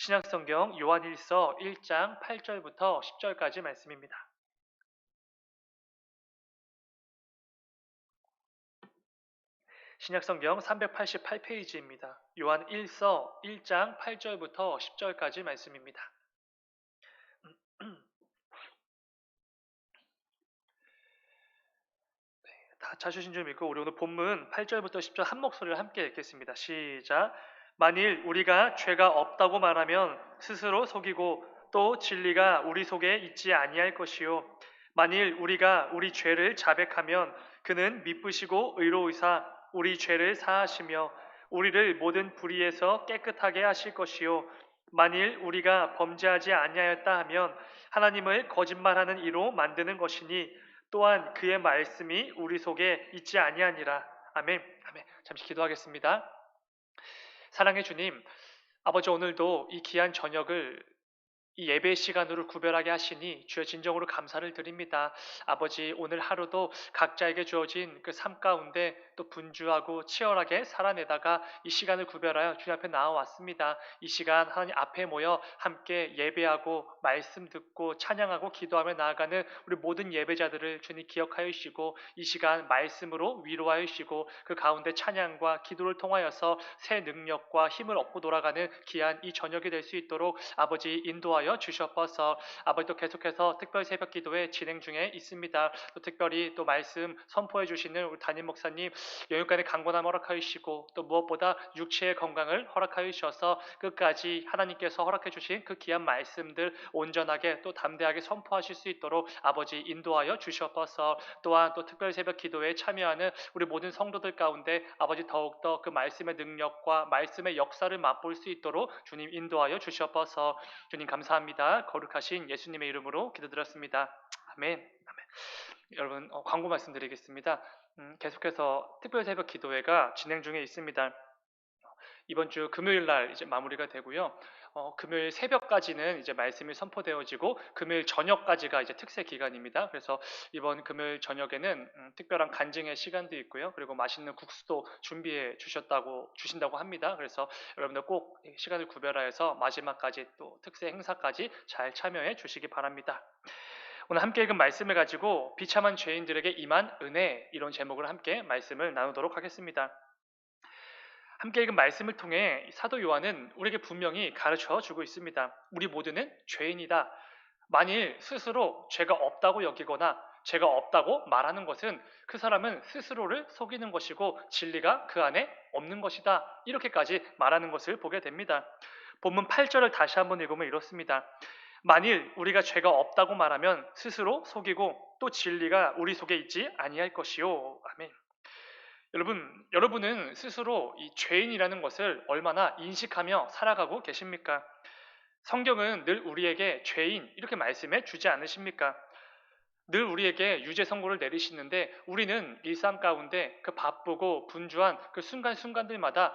신약성경 요한일서 1장 8절부터 10절까지 말씀입니다. 신약성경 388페이지입니다. 요한일서 1장 8절부터 10절까지 말씀입니다. 다 찾으신 줄 믿고 우리 오늘 본문 8절부터 10절 한 목소리를 함께 읽겠습니다. 시작. 만일 우리가 죄가 없다고 말하면 스스로 속이고 또 진리가 우리 속에 있지 아니할 것이요. 만일 우리가 우리 죄를 자백하면 그는 미쁘시고 의로우사 우리 죄를 사하시며 우리를 모든 불의에서 깨끗하게 하실 것이요. 만일 우리가 범죄하지 아니하였다 하면 하나님을 거짓말하는 이로 만드는 것이니 또한 그의 말씀이 우리 속에 있지 아니하니라. 아멘. 아멘. 잠시 기도하겠습니다. 사랑의 주님, 아버지 오늘도 이 귀한 저녁을 이 예배 시간으로 구별하게 하시니 주여 진정으로 감사를 드립니다. 아버지 오늘 하루도 각자에게 주어진 그 삶 가운데 또 분주하고 치열하게 살아내다가 이 시간을 구별하여 주님 앞에 나와왔습니다. 이 시간 하나님 앞에 모여 함께 예배하고 말씀 듣고 찬양하고 기도하며 나아가는 우리 모든 예배자들을 주님 기억하여 주시고 이 시간 말씀으로 위로하여 주시고 그 가운데 찬양과 기도를 통하여서 새 능력과 힘을 얻고 돌아가는 귀한 이 저녁이 될 수 있도록 아버지 인도하여 주시옵소서. 아버지 또 계속해서 특별 새벽 기도회 진행 중에 있습니다. 또 특별히 또 말씀 선포해 주시는 우리 담임 목사님 영육간의 강건함 허락하여 주시고 또 무엇보다 육체의 건강을 허락하여 주셔서 끝까지 하나님께서 허락해 주신 그 귀한 말씀들 온전하게 또 담대하게 선포하실 수 있도록 아버지 인도하여 주시옵소서. 또한 또 특별 새벽 기도회에 참여하는 우리 모든 성도들 가운데 아버지 더욱더 그 말씀의 능력과 말씀의 역사를 맛볼 수 있도록 주님 인도하여 주시옵소서. 주님 감사합니다. 거룩하신 예수님의 이름으로 기도드렸습니다. 아멘. 아멘. 여러분 광고 말씀드리겠습니다. 계속해서 특별 새벽 기도회가 진행 중에 있습니다. 이번 주 금요일 날 이제 마무리가 되고요. 금요일 새벽까지는 이제 말씀이 선포되어지고 금요일 저녁까지가 이제 특세 기간입니다. 그래서 이번 금요일 저녁에는 특별한 간증의 시간도 있고요. 그리고 맛있는 국수도 준비해 주신다고 합니다. 그래서 여러분들 꼭 시간을 구별하여서 마지막까지 또 특세 행사까지 잘 참여해 주시기 바랍니다. 오늘 함께 읽은 말씀을 가지고 비참한 죄인들에게 임한 은혜 이런 제목으로 함께 말씀을 나누도록 하겠습니다. 함께 읽은 말씀을 통해 사도 요한은 우리에게 분명히 가르쳐 주고 있습니다. 우리 모두는 죄인이다. 만일 스스로 죄가 없다고 여기거나 죄가 없다고 말하는 것은 그 사람은 스스로를 속이는 것이고 진리가 그 안에 없는 것이다. 이렇게까지 말하는 것을 보게 됩니다. 본문 8절을 다시 한번 읽으면 이렇습니다. 만일 우리가 죄가 없다고 말하면 스스로 속이고 또 진리가 우리 속에 있지 아니할 것이요. 아멘. 여러분은 스스로 이 죄인이라는 것을 얼마나 인식하며 살아가고 계십니까? 성경은 늘 우리에게 죄인 이렇게 말씀해 주지 않으십니까? 늘 우리에게 유죄 선고를 내리시는데 우리는 일상 가운데 그 바쁘고 분주한 그 순간순간들마다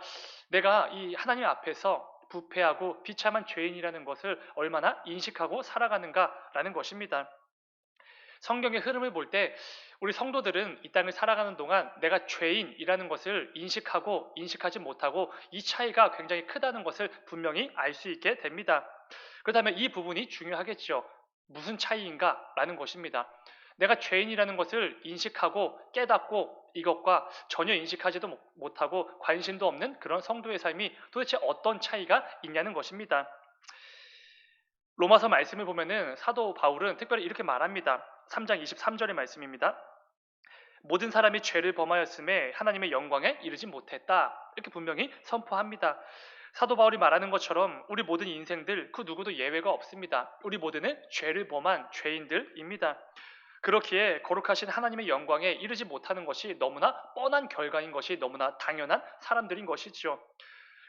내가 이 하나님 앞에서 부패하고 비참한 죄인이라는 것을 얼마나 인식하고 살아가는가라는 것입니다. 성경의 흐름을 볼 때 우리 성도들은 이 땅을 살아가는 동안 내가 죄인이라는 것을 인식하고 인식하지 못하고 이 차이가 굉장히 크다는 것을 분명히 알 수 있게 됩니다. 그렇다면 이 부분이 중요하겠죠. 무슨 차이인가? 라는 것입니다. 내가 죄인이라는 것을 인식하고 깨닫고 이것과 전혀 인식하지도 못하고 관심도 없는 그런 성도의 삶이 도대체 어떤 차이가 있냐는 것입니다. 로마서 말씀을 보면은 사도 바울은 특별히 이렇게 말합니다. 3장 23절의 말씀입니다. 모든 사람이 죄를 범하였음에 하나님의 영광에 이르지 못했다. 이렇게 분명히 선포합니다. 사도 바울이 말하는 것처럼 우리 모든 인생들 그 누구도 예외가 없습니다. 우리 모두는 죄를 범한 죄인들입니다. 그렇기에 거룩하신 하나님의 영광에 이르지 못하는 것이 너무나 뻔한 결과인 것이 너무나 당연한 사람들인 것이죠.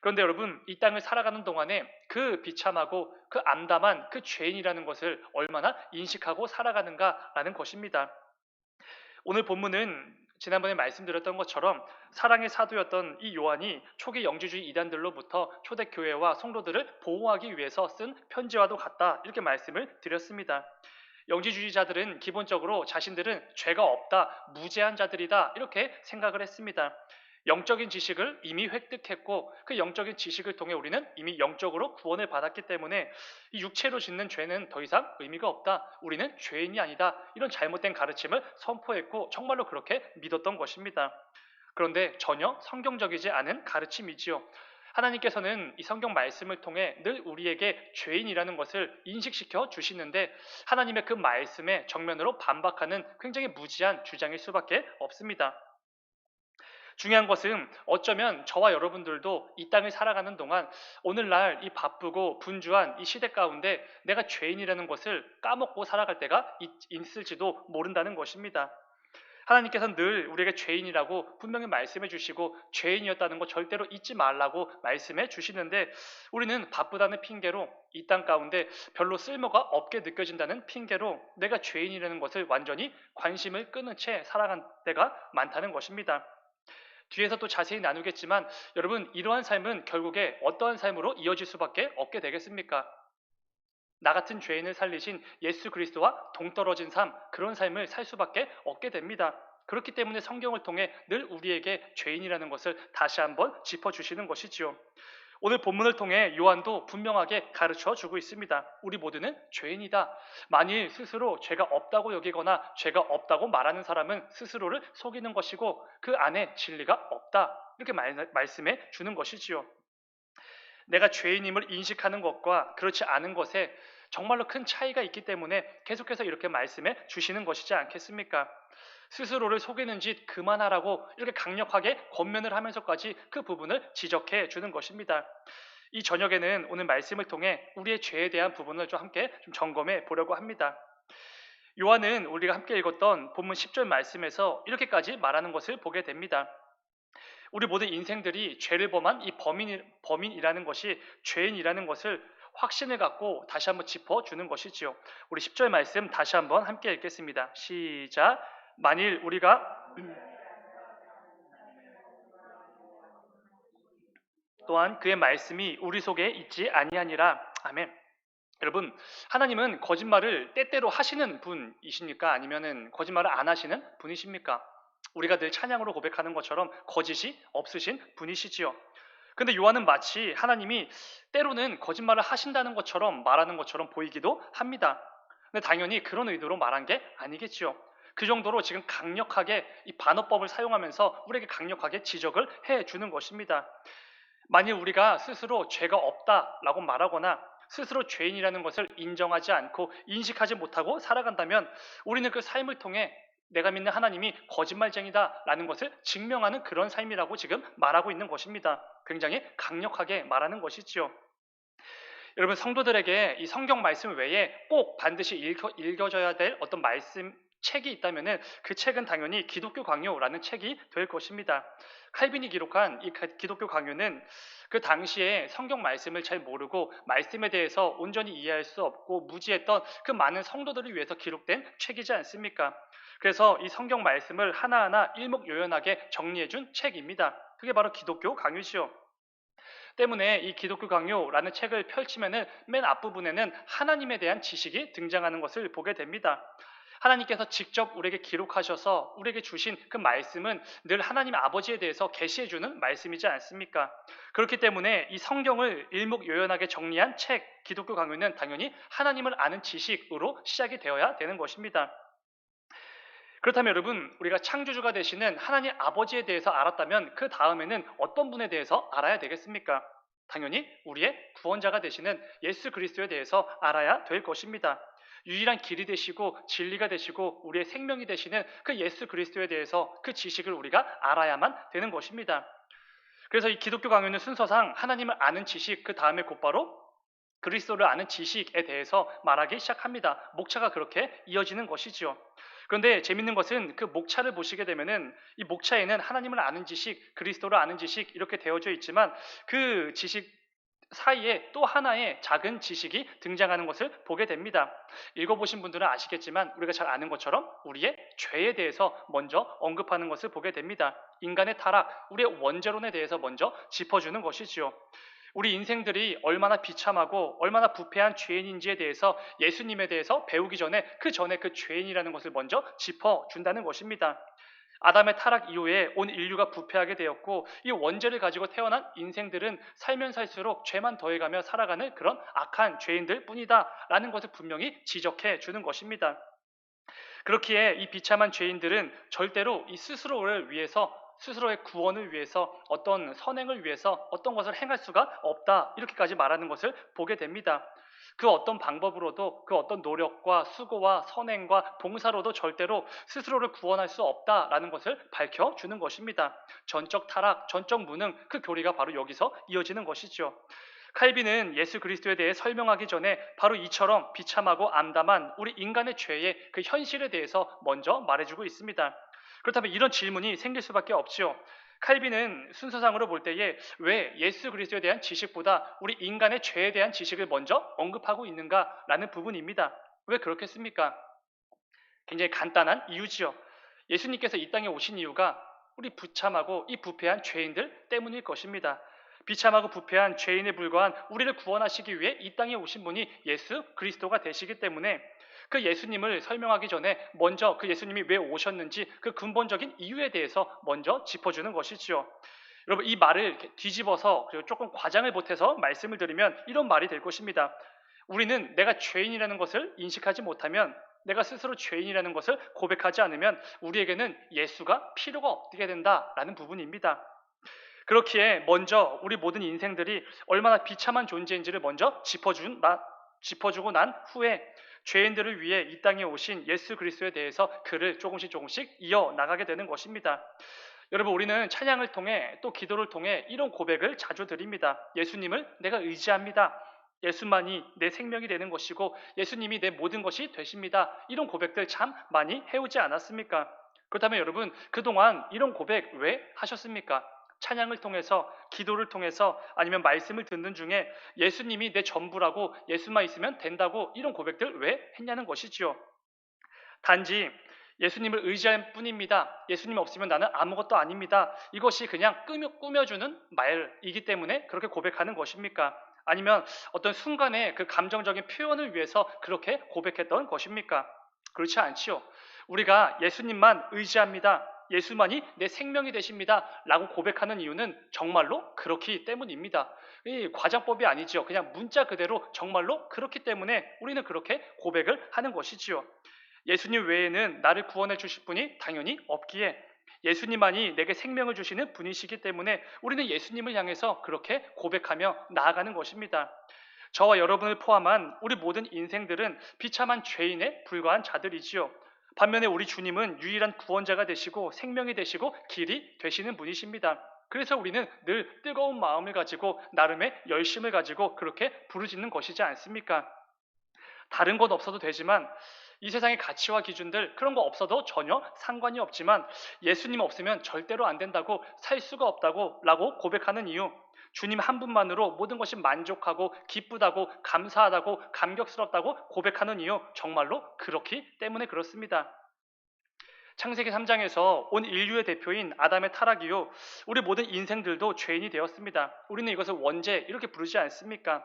그런데 여러분 이 땅을 살아가는 동안에 그 비참하고 그 암담한 그 죄인이라는 것을 얼마나 인식하고 살아가는가라는 것입니다. 오늘 본문은 지난번에 말씀드렸던 것처럼 사랑의 사도였던 이 요한이 초기 영지주의 이단들로부터 초대교회와 성도들을 보호하기 위해서 쓴 편지와도 같다 이렇게 말씀을 드렸습니다. 영지주의자들은 기본적으로 자신들은 죄가 없다, 무죄한 자들이다 이렇게 생각을 했습니다. 영적인 지식을 이미 획득했고 그 영적인 지식을 통해 우리는 이미 영적으로 구원을 받았기 때문에 이 육체로 짓는 죄는 더 이상 의미가 없다. 우리는 죄인이 아니다. 이런 잘못된 가르침을 선포했고 정말로 그렇게 믿었던 것입니다. 그런데 전혀 성경적이지 않은 가르침이지요. 하나님께서는 이 성경 말씀을 통해 늘 우리에게 죄인이라는 것을 인식시켜 주시는데 하나님의 그 말씀에 정면으로 반박하는 굉장히 무지한 주장일 수밖에 없습니다. 중요한 것은 어쩌면 저와 여러분들도 이 땅을 살아가는 동안 오늘날 이 바쁘고 분주한 이 시대 가운데 내가 죄인이라는 것을 까먹고 살아갈 때가 있을지도 모른다는 것입니다. 하나님께서는 늘 우리에게 죄인이라고 분명히 말씀해 주시고 죄인이었다는 거 절대로 잊지 말라고 말씀해 주시는데 우리는 바쁘다는 핑계로 이 땅 가운데 별로 쓸모가 없게 느껴진다는 핑계로 내가 죄인이라는 것을 완전히 관심을 끊은 채 살아간 때가 많다는 것입니다. 뒤에서 또 자세히 나누겠지만 여러분 이러한 삶은 결국에 어떠한 삶으로 이어질 수밖에 없게 되겠습니까? 나 같은 죄인을 살리신 예수 그리스도와 동떨어진 삶, 그런 삶을 살 수밖에 없게 됩니다. 그렇기 때문에 성경을 통해 늘 우리에게 죄인이라는 것을 다시 한번 짚어주시는 것이지요. 오늘 본문을 통해 요한도 분명하게 가르쳐 주고 있습니다. 우리 모두는 죄인이다. 만일 스스로 죄가 없다고 여기거나 죄가 없다고 말하는 사람은 스스로를 속이는 것이고 그 안에 진리가 없다. 이렇게 말씀해 주는 것이지요. 내가 죄인임을 인식하는 것과 그렇지 않은 것에 정말로 큰 차이가 있기 때문에 계속해서 이렇게 말씀해 주시는 것이지 않겠습니까? 스스로를 속이는 짓 그만하라고 이렇게 강력하게 권면을 하면서까지 그 부분을 지적해 주는 것입니다. 이 저녁에는 오늘 말씀을 통해 우리의 죄에 대한 부분을 좀 함께 좀 점검해 보려고 합니다. 요한은 우리가 함께 읽었던 본문 10절 말씀에서 이렇게까지 말하는 것을 보게 됩니다. 우리 모든 인생들이 죄를 범한 이 범인이라는 것이 죄인이라는 것을 확신을 갖고 다시 한번 짚어주는 것이지요. 우리 10절 말씀 다시 한번 함께 읽겠습니다. 시작. 만일 우리가 또한 그의 말씀이 우리 속에 있지 아니하니라. 아멘. 여러분, 하나님은 거짓말을 때때로 하시는 분이십니까? 아니면은 거짓말을 안 하시는 분이십니까? 우리가 늘 찬양으로 고백하는 것처럼 거짓이 없으신 분이시지요. 근데 요한은 마치 하나님이 때로는 거짓말을 하신다는 것처럼 말하는 것처럼 보이기도 합니다. 근데 당연히 그런 의도로 말한 게 아니겠지요. 그 정도로 지금 강력하게 이 반어법을 사용하면서 우리에게 강력하게 지적을 해주는 것입니다. 만일 우리가 스스로 죄가 없다라고 말하거나 스스로 죄인이라는 것을 인정하지 않고 인식하지 못하고 살아간다면 우리는 그 삶을 통해 내가 믿는 하나님이 거짓말쟁이다라는 것을 증명하는 그런 삶이라고 지금 말하고 있는 것입니다. 굉장히 강력하게 말하는 것이지요. 여러분 성도들에게 이 성경 말씀 외에 꼭 반드시 읽어져야 될 어떤 말씀 책이 있다면은 그 책은 당연히 기독교 강요라는 책이 될 것입니다. 칼빈이 기록한 이 기독교 강요는 그 당시에 성경 말씀을 잘 모르고 말씀에 대해서 온전히 이해할 수 없고 무지했던 그 많은 성도들을 위해서 기록된 책이지 않습니까? 그래서 이 성경 말씀을 하나하나 일목요연하게 정리해준 책입니다. 그게 바로 기독교 강요시요. 때문에 이 기독교 강요라는 책을 펼치면은 맨 앞부분에는 하나님에 대한 지식이 등장하는 것을 보게 됩니다. 하나님께서 직접 우리에게 기록하셔서 우리에게 주신 그 말씀은 늘 하나님 아버지에 대해서 계시해주는 말씀이지 않습니까? 그렇기 때문에 이 성경을 일목요연하게 정리한 책 기독교 강요는 당연히 하나님을 아는 지식으로 시작이 되어야 되는 것입니다. 그렇다면 여러분 우리가 창조주가 되시는 하나님 아버지에 대해서 알았다면 그 다음에는 어떤 분에 대해서 알아야 되겠습니까? 당연히 우리의 구원자가 되시는 예수 그리스도에 대해서 알아야 될 것입니다. 유일한 길이 되시고 진리가 되시고 우리의 생명이 되시는 그 예수 그리스도에 대해서 그 지식을 우리가 알아야만 되는 것입니다. 그래서 이 기독교 강요는 순서상 하나님을 아는 지식 그 다음에 곧바로 그리스도를 아는 지식에 대해서 말하기 시작합니다. 목차가 그렇게 이어지는 것이지요. 그런데 재밌는 것은 그 목차를 보시게 되면은 이 목차에는 하나님을 아는 지식, 그리스도를 아는 지식 이렇게 되어져 있지만 그 지식 사이에 또 하나의 작은 지식이 등장하는 것을 보게 됩니다. 읽어보신 분들은 아시겠지만 우리가 잘 아는 것처럼 우리의 죄에 대해서 먼저 언급하는 것을 보게 됩니다. 인간의 타락, 우리의 원죄론에 대해서 먼저 짚어주는 것이지요. 우리 인생들이 얼마나 비참하고 얼마나 부패한 죄인인지에 대해서 예수님에 대해서 배우기 전에 그 죄인이라는 것을 먼저 짚어준다는 것입니다. 아담의 타락 이후에 온 인류가 부패하게 되었고 이 원죄를 가지고 태어난 인생들은 살면 살수록 죄만 더해가며 살아가는 그런 악한 죄인들 뿐이다라는 것을 분명히 지적해 주는 것입니다. 그렇기에 이 비참한 죄인들은 절대로 이 스스로를 위해서 스스로의 구원을 위해서 어떤 선행을 위해서 어떤 것을 행할 수가 없다 이렇게까지 말하는 것을 보게 됩니다. 그 어떤 방법으로도 그 어떤 노력과 수고와 선행과 봉사로도 절대로 스스로를 구원할 수 없다라는 것을 밝혀주는 것입니다. 전적 타락, 전적 무능 그 교리가 바로 여기서 이어지는 것이죠. 칼빈은 예수 그리스도에 대해 설명하기 전에 바로 이처럼 비참하고 암담한 우리 인간의 죄의 그 현실에 대해서 먼저 말해주고 있습니다. 그렇다면 이런 질문이 생길 수밖에 없지요. 칼빈은 순서상으로 볼 때에 왜 예수 그리스도에 대한 지식보다 우리 인간의 죄에 대한 지식을 먼저 언급하고 있는가라는 부분입니다. 왜 그렇겠습니까? 굉장히 간단한 이유지요. 예수님께서 이 땅에 오신 이유가 우리 부참하고 이 부패한 죄인들 때문일 것입니다. 비참하고 부패한 죄인에 불과한 우리를 구원하시기 위해 이 땅에 오신 분이 예수 그리스도가 되시기 때문에 그 예수님을 설명하기 전에 먼저 그 예수님이 왜 오셨는지 그 근본적인 이유에 대해서 먼저 짚어주는 것이지요. 여러분 이 말을 이렇게 뒤집어서 조금 과장을 보태서 말씀을 드리면 이런 말이 될 것입니다. 우리는 내가 죄인이라는 것을 인식하지 못하면 내가 스스로 죄인이라는 것을 고백하지 않으면 우리에게는 예수가 필요가 없게 된다라는 부분입니다. 그렇기에 먼저 우리 모든 인생들이 얼마나 비참한 존재인지를 먼저 짚어주고 난 후에 죄인들을 위해 이 땅에 오신 예수 그리스도에 대해서 글을 조금씩 이어나가게 되는 것입니다. 여러분 우리는 찬양을 통해 또 기도를 통해 이런 고백을 자주 드립니다. 예수님을 내가 의지합니다. 예수만이 내 생명이 되는 것이고 예수님이 내 모든 것이 되십니다. 이런 고백들 참 많이 해오지 않았습니까? 그렇다면 여러분 그동안 이런 고백 왜 하셨습니까? 찬양을 통해서 기도를 통해서 아니면 말씀을 듣는 중에 예수님이 내 전부라고 예수만 있으면 된다고 이런 고백들 왜 했냐는 것이지요. 단지 예수님을 의지할 뿐입니다. 예수님 없으면 나는 아무것도 아닙니다. 이것이 그냥 꾸며주는 말이기 때문에 그렇게 고백하는 것입니까? 아니면 어떤 순간의 그 감정적인 표현을 위해서 그렇게 고백했던 것입니까? 그렇지 않지요. 우리가 예수님만 의지합니다. 예수만이 내 생명이 되십니다. 라고 고백하는 이유는 정말로 그렇기 때문입니다. 이 과장법이 아니죠. 그냥 문자 그대로 정말로 그렇기 때문에 우리는 그렇게 고백을 하는 것이지요. 예수님 외에는 나를 구원해 주실 분이 당연히 없기에 예수님만이 내게 생명을 주시는 분이시기 때문에 우리는 예수님을 향해서 그렇게 고백하며 나아가는 것입니다. 저와 여러분을 포함한 우리 모든 인생들은 비참한 죄인에 불과한 자들이지요. 반면에 우리 주님은 유일한 구원자가 되시고 생명이 되시고 길이 되시는 분이십니다. 그래서 우리는 늘 뜨거운 마음을 가지고 나름의 열심을 가지고 그렇게 부르짖는 것이지 않습니까? 다른 것 없어도 되지만 이 세상의 가치와 기준들 그런 거 없어도 전혀 상관이 없지만 예수님 없으면 절대로 안 된다고 살 수가 없다고 라고 고백하는 이유, 주님 한 분만으로 모든 것이 만족하고 기쁘다고 감사하다고 감격스럽다고 고백하는 이유, 정말로 그렇기 때문에 그렇습니다. 창세기 3장에서 온 인류의 대표인 아담의 타락 이후 우리 모든 인생들도 죄인이 되었습니다. 우리는 이것을 원죄 이렇게 부르지 않습니까?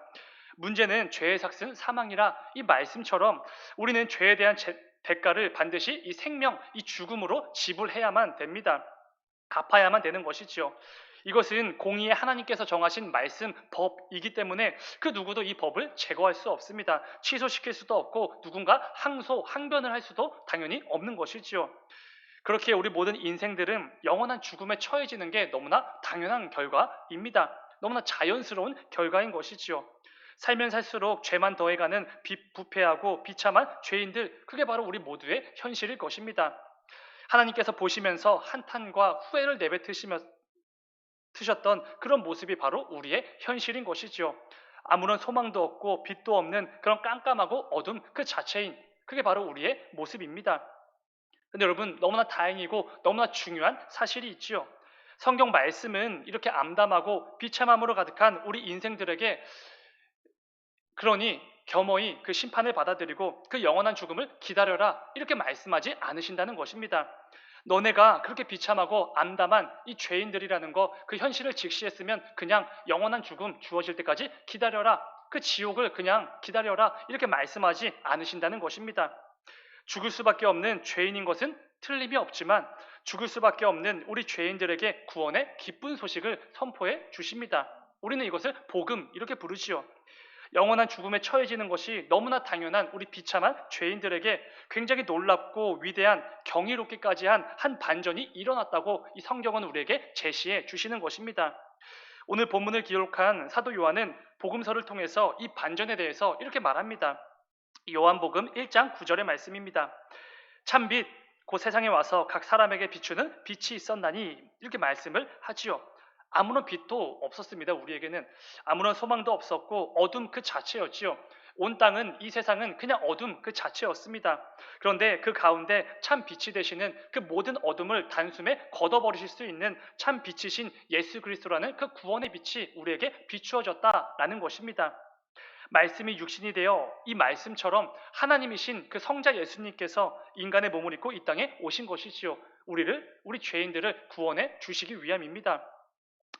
문제는 죄의 삭은 사망이라 이 말씀처럼 우리는 죄에 대한 대가를 반드시 이 생명, 이 죽음으로 지불해야만 됩니다. 갚아야만 되는 것이지요. 이것은 공의의 하나님께서 정하신 말씀, 법이기 때문에 그 누구도 이 법을 제거할 수 없습니다. 취소시킬 수도 없고 누군가 항변을 할 수도 당연히 없는 것이지요. 그렇기에 우리 모든 인생들은 영원한 죽음에 처해지는 게 너무나 당연한 결과입니다. 너무나 자연스러운 결과인 것이지요. 살면 살수록 죄만 더해가는 부패하고 비참한 죄인들, 그게 바로 우리 모두의 현실일 것입니다. 하나님께서 보시면서 한탄과 후회를 내뱉으셨던 그런 모습이 바로 우리의 현실인 것이지요. 아무런 소망도 없고 빛도 없는 그런 깜깜하고 어둠 그 자체인, 그게 바로 우리의 모습입니다. 근데 여러분 너무나 다행이고 너무나 중요한 사실이 있지요. 성경 말씀은 이렇게 암담하고 비참함으로 가득한 우리 인생들에게 그러니 겸허히 그 심판을 받아들이고 그 영원한 죽음을 기다려라 이렇게 말씀하지 않으신다는 것입니다. 너네가 그렇게 비참하고 암담한 이 죄인들이라는 거 그 현실을 직시했으면 그냥 영원한 죽음 주어질 때까지 기다려라, 그 지옥을 그냥 기다려라 이렇게 말씀하지 않으신다는 것입니다. 죽을 수밖에 없는 죄인인 것은 틀림이 없지만 죽을 수밖에 없는 우리 죄인들에게 구원의 기쁜 소식을 선포해 주십니다. 우리는 이것을 복음 이렇게 부르지요. 영원한 죽음에 처해지는 것이 너무나 당연한 우리 비참한 죄인들에게 굉장히 놀랍고 위대한 경이롭기까지 한 반전이 일어났다고 이 성경은 우리에게 제시해 주시는 것입니다. 오늘 본문을 기록한 사도 요한은 복음서를 통해서 이 반전에 대해서 이렇게 말합니다. 요한복음 1장 9절의 말씀입니다. 참빛 곧 세상에 와서 각 사람에게 비추는 빛이 있었나니 이렇게 말씀을 하지요. 아무런 빛도 없었습니다. 우리에게는 아무런 소망도 없었고 어둠 그 자체였지요. 온 땅은 이 세상은 그냥 어둠 그 자체였습니다. 그런데 그 가운데 참 빛이 되시는 그 모든 어둠을 단숨에 걷어버리실 수 있는 참 빛이신 예수 그리스도라는 그 구원의 빛이 우리에게 비추어졌다라는 것입니다. 말씀이 육신이 되어 이 말씀처럼 하나님이신 그 성자 예수님께서 인간의 몸을 입고 이 땅에 오신 것이지요. 우리 죄인들을 구원해 주시기 위함입니다.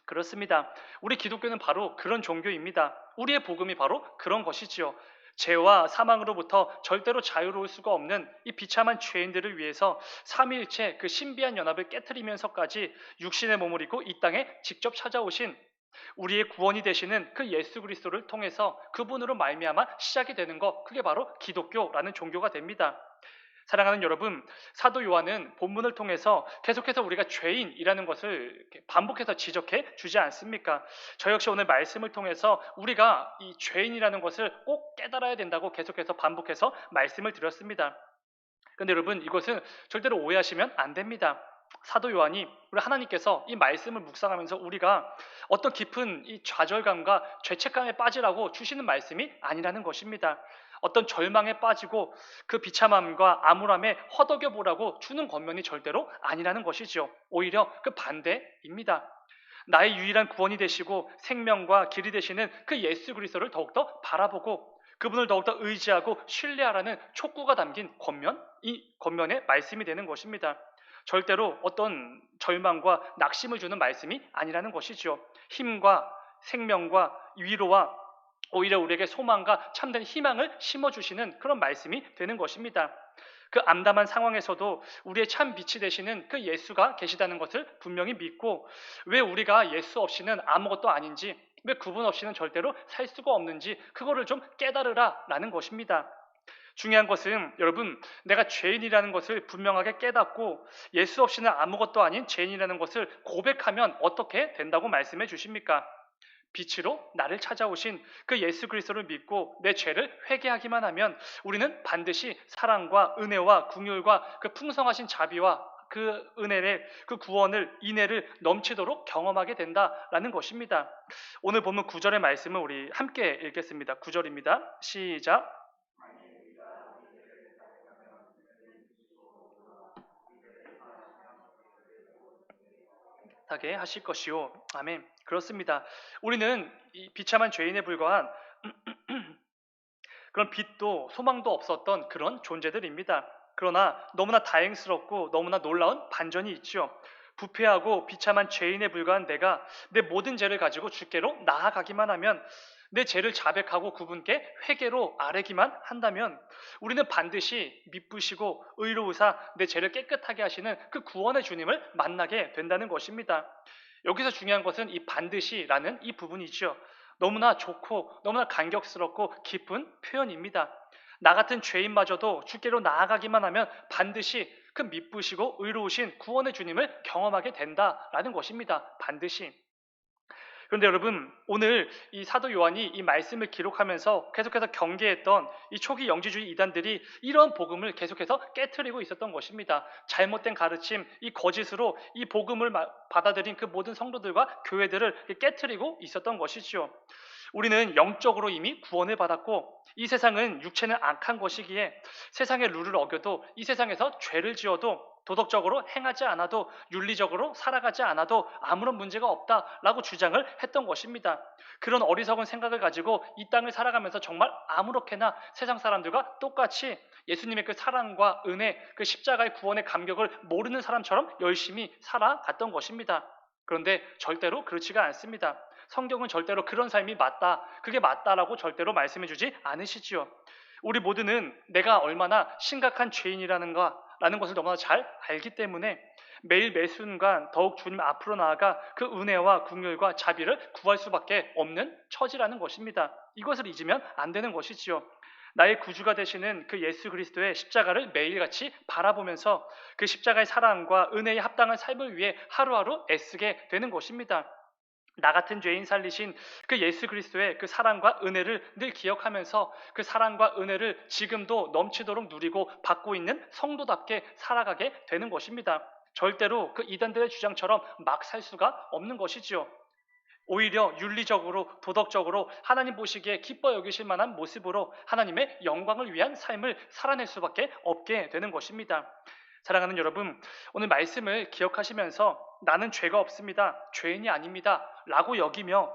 그렇습니다. 우리 기독교는 바로 그런 종교입니다. 우리의 복음이 바로 그런 것이지요. 죄와 사망으로부터 절대로 자유로울 수가 없는 이 비참한 죄인들을 위해서 삼위일체 그 신비한 연합을 깨트리면서까지 육신의 몸을 입고 이 땅에 직접 찾아오신 우리의 구원이 되시는 그 예수 그리스도를 통해서 그분으로 말미암아 시작이 되는 것, 그게 바로 기독교라는 종교가 됩니다. 사랑하는 여러분, 사도 요한은 본문을 통해서 계속해서 우리가 죄인이라는 것을 반복해서 지적해 주지 않습니까? 저 역시 오늘 말씀을 통해서 우리가 이 죄인이라는 것을 꼭 깨달아야 된다고 계속해서 반복해서 말씀을 드렸습니다. 그런데 여러분, 이것은 절대로 오해하시면 안 됩니다. 사도 요한이 우리 하나님께서 이 말씀을 묵상하면서 우리가 어떤 깊은 이 좌절감과 죄책감에 빠지라고 주시는 말씀이 아니라는 것입니다. 어떤 절망에 빠지고 그 비참함과 암울함에 허덕여 보라고 주는 권면이 절대로 아니라는 것이죠. 오히려 그 반대입니다. 나의 유일한 구원이 되시고 생명과 길이 되시는 그 예수 그리스도를 더욱더 바라보고 그분을 더욱더 의지하고 신뢰하라는 촉구가 담긴 권면, 이 권면의 말씀이 되는 것입니다. 절대로 어떤 절망과 낙심을 주는 말씀이 아니라는 것이죠. 힘과 생명과 위로와 오히려 우리에게 소망과 참된 희망을 심어주시는 그런 말씀이 되는 것입니다. 그 암담한 상황에서도 우리의 참 빛이 되시는 그 예수가 계시다는 것을 분명히 믿고 왜 우리가 예수 없이는 아무것도 아닌지 왜 그분 없이는 절대로 살 수가 없는지 그거를 좀 깨달으라라는 것입니다. 중요한 것은 여러분 내가 죄인이라는 것을 분명하게 깨닫고 예수 없이는 아무것도 아닌 죄인이라는 것을 고백하면 어떻게 된다고 말씀해 주십니까? 빛으로 나를 찾아오신 그 예수 그리스도를 믿고 내 죄를 회개하기만 하면 우리는 반드시 사랑과 은혜와 긍휼과 그 풍성하신 자비와 그 은혜를 그 구원을 인애를 넘치도록 경험하게 된다라는 것입니다. 오늘 보면 9절의 말씀을 우리 함께 읽겠습니다. 9절입니다. 시작. 하게 하실 것이요. 아멘. 그렇습니다. 우리는 이 비참한 죄인에 불과한 그런 빛도 소망도 없었던 그런 존재들입니다. 그러나 너무나 다행스럽고 너무나 놀라운 반전이 있죠. 부패하고 비참한 죄인에 불과한 내가 내 모든 죄를 가지고 주께로 나아가기만 하면 내 죄를 자백하고 그분께 회개로 아뢰기만 한다면 우리는 반드시 미쁘시고 의로우사 내 죄를 깨끗하게 하시는 그 구원의 주님을 만나게 된다는 것입니다. 여기서 중요한 것은 이 반드시라는 이 부분이죠. 너무나 좋고 너무나 감격스럽고 기쁜 표현입니다. 나 같은 죄인마저도 주께로 나아가기만 하면 반드시 그 미쁘시고 의로우신 구원의 주님을 경험하게 된다라는 것입니다. 반드시. 그런데 여러분 오늘 이 사도 요한이 이 말씀을 기록하면서 계속해서 경계했던 이 초기 영지주의 이단들이 이런 복음을 계속해서 깨트리고 있었던 것입니다. 잘못된 가르침, 이 거짓으로 이 복음을 받아들인 그 모든 성도들과 교회들을 깨트리고 있었던 것이지요. 우리는 영적으로 이미 구원을 받았고 이 세상은 육체는 악한 것이기에 세상의 룰을 어겨도 이 세상에서 죄를 지어도 도덕적으로 행하지 않아도 윤리적으로 살아가지 않아도 아무런 문제가 없다라고 주장을 했던 것입니다. 그런 어리석은 생각을 가지고 이 땅을 살아가면서 정말 아무렇게나 세상 사람들과 똑같이 예수님의 그 사랑과 은혜, 그 십자가의 구원의 감격을 모르는 사람처럼 열심히 살아갔던 것입니다. 그런데 절대로 그렇지가 않습니다. 성경은 절대로 그런 삶이 맞다, 그게 맞다라고 절대로 말씀해 주지 않으시지요. 우리 모두는 내가 얼마나 심각한 죄인이라는가 라는 것을 너무나 잘 알기 때문에 매일 매순간 더욱 주님 앞으로 나아가 그 은혜와 긍휼과 자비를 구할 수밖에 없는 처지라는 것입니다. 이것을 잊으면 안 되는 것이지요. 나의 구주가 되시는 그 예수 그리스도의 십자가를 매일같이 바라보면서 그 십자가의 사랑과 은혜에 합당한 삶을 위해 하루하루 애쓰게 되는 것입니다. 나 같은 죄인 살리신 그 예수 그리스도의 그 사랑과 은혜를 늘 기억하면서 그 사랑과 은혜를 지금도 넘치도록 누리고 받고 있는 성도답게 살아가게 되는 것입니다. 절대로 그 이단들의 주장처럼 막 살 수가 없는 것이지요. 오히려 윤리적으로 도덕적으로 하나님 보시기에 기뻐 여기실 만한 모습으로 하나님의 영광을 위한 삶을 살아낼 수밖에 없게 되는 것입니다. 사랑하는 여러분, 오늘 말씀을 기억하시면서 나는 죄가 없습니다, 죄인이 아닙니다 라고 여기며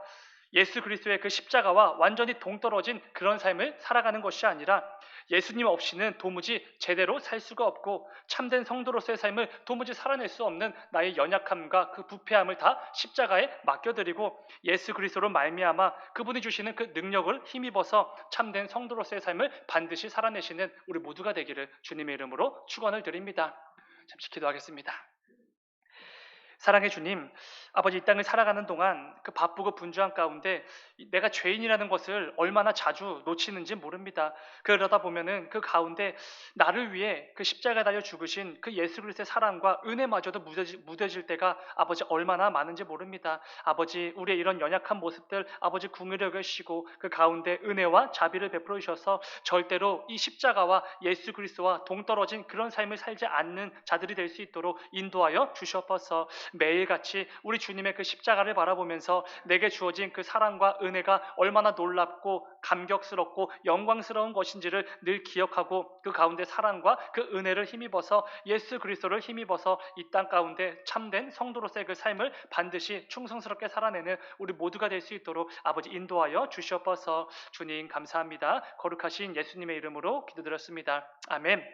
예수 그리스도의 그 십자가와 완전히 동떨어진 그런 삶을 살아가는 것이 아니라 예수님 없이는 도무지 제대로 살 수가 없고 참된 성도로서의 삶을 도무지 살아낼 수 없는 나의 연약함과 그 부패함을 다 십자가에 맡겨드리고 예수 그리스도로 말미암아 그분이 주시는 그 능력을 힘입어서 참된 성도로서의 삶을 반드시 살아내시는 우리 모두가 되기를 주님의 이름으로 축원을 드립니다. 잠시 기도하겠습니다. 사랑의 주님, 아버지 이 땅을 살아가는 동안 그 바쁘고 분주한 가운데 내가 죄인이라는 것을 얼마나 자주 놓치는지 모릅니다. 그러다 보면은 그 가운데 나를 위해 그 십자가에 달려 죽으신 그 예수 그리스도의 사랑과 은혜마저도 무뎌질 때가 아버지 얼마나 많은지 모릅니다. 아버지 우리의 이런 연약한 모습들 아버지 긍휼히 여기시고 그 가운데 은혜와 자비를 베풀어 주셔서 절대로 이 십자가와 예수 그리스도와 동떨어진 그런 삶을 살지 않는 자들이 될 수 있도록 인도하여 주시옵소서. 매일같이 우리 주님의 그 십자가를 바라보면서 내게 주어진 그 사랑과 은혜가 얼마나 놀랍고 감격스럽고 영광스러운 것인지를 늘 기억하고 그 가운데 사랑과 그 은혜를 힘입어서 예수 그리스도를 힘입어서 이 땅 가운데 참된 성도로서의 그 삶을 반드시 충성스럽게 살아내는 우리 모두가 될 수 있도록 아버지 인도하여 주시옵소서. 주님 감사합니다. 거룩하신 예수님의 이름으로 기도드렸습니다. 아멘.